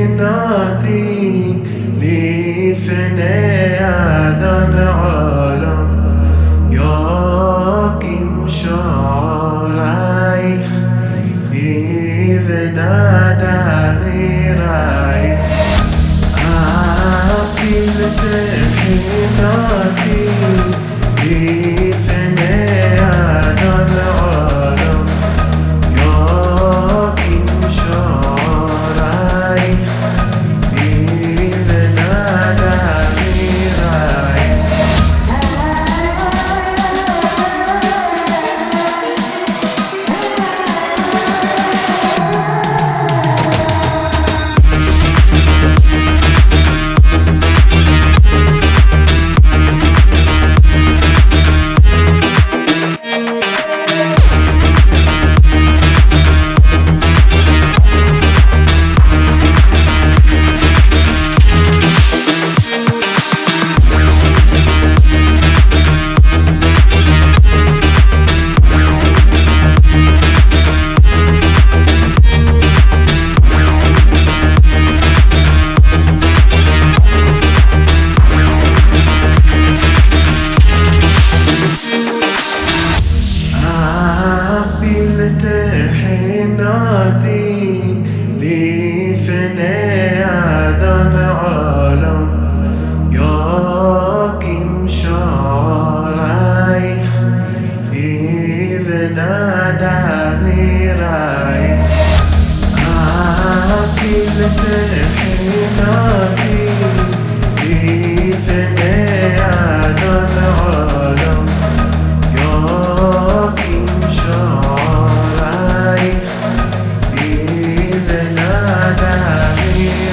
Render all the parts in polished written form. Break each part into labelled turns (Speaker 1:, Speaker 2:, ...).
Speaker 1: حيناتي لفناء هذا العالم ياكم شعريخ بنادى غيري عقلت حيناتي لفناء هذا العالم ياكم شعريخ بنادى غيري حيناتي لفناء هذا العالم ياكم شعريخ بنادى غيري عقلت حيناتي لفناء هذا العالم ياكم شعريخ بنادى غيري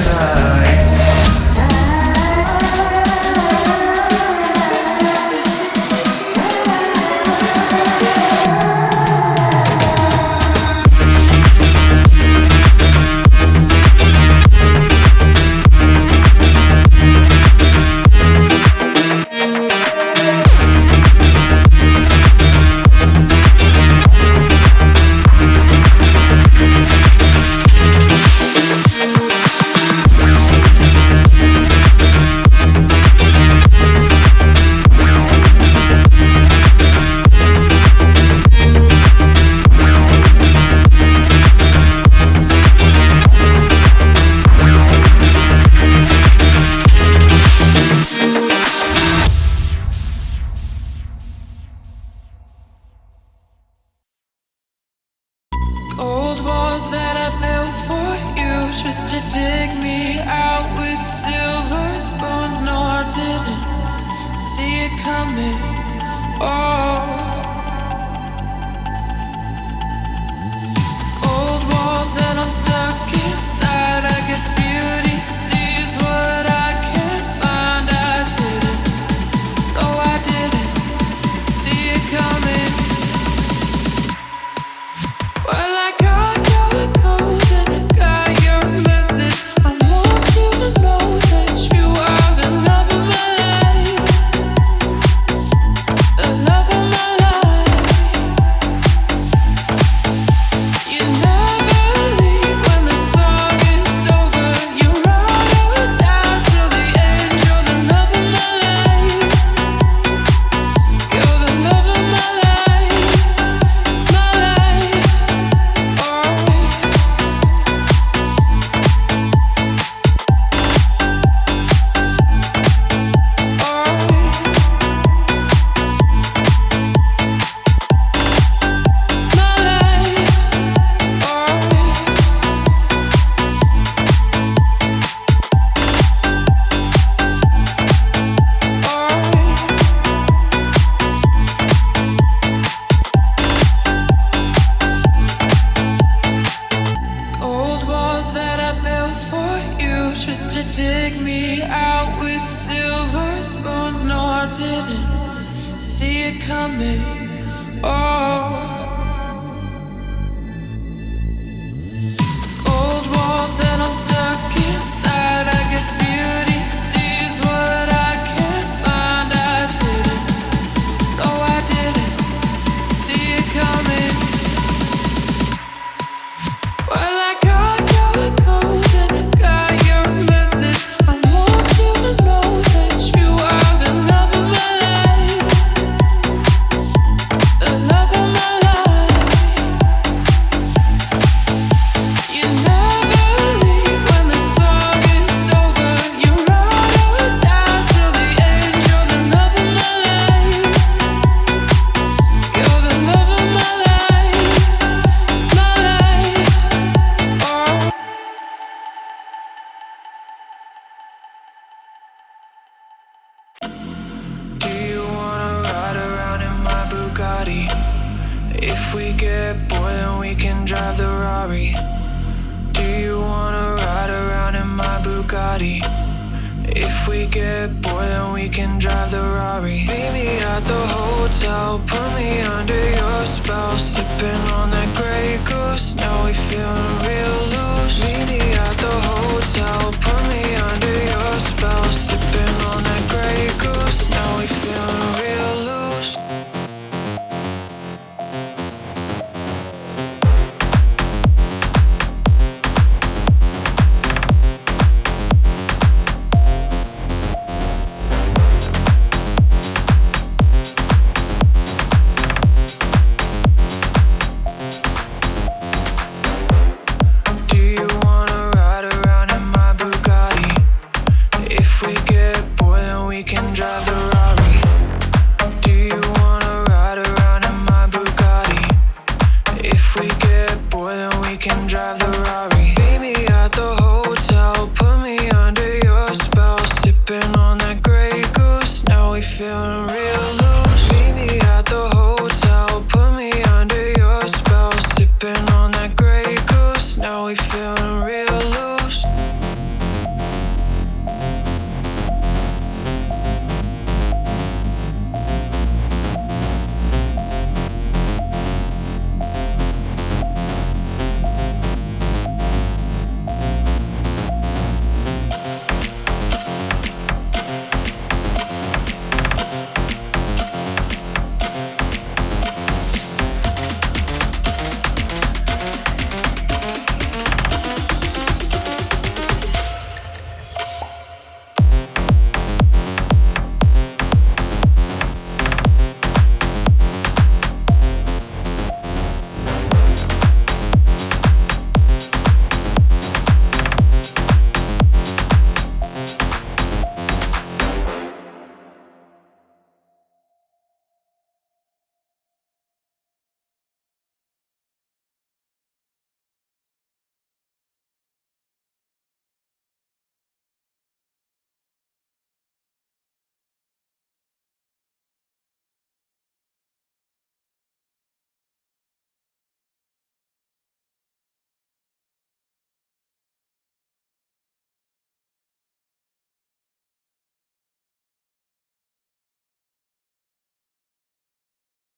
Speaker 2: Old walls that I built for you just to dig me out with silver spoons. No, I didn't see it coming. Oh, old walls that I'm stuck inside. I guess beauty sees what I can't find. I didn't, no, I didn't see it coming. Well, I got your code and I got your message. I want you to know that you are the love of my life, the love of my life. You never leave when the song is over. You ride down till the end. You're the love of my life. You're the love of my life, my life. Old walls that I built for you just to dig me out with silver spoons. No, I didn't see it coming. Oh, old walls that I'm stuck inside. I guess beauty sees what I can't find. I didn't, no, I didn't see it coming. Well, I got your Ferrari? Do you wanna ride around in my Bugatti? If we get bored, then we can drive the Rari. Meet me at the hotel, put me under your spell. Sipping on that Grey Goose, now we feeling real loose. Meet me at the hotel, put me under your spell. Sipping on that Grey Goose, now we feeling real loose. Drive the Rari. Do you wanna ride around in my Bugatti? If we get bored, then we can drive the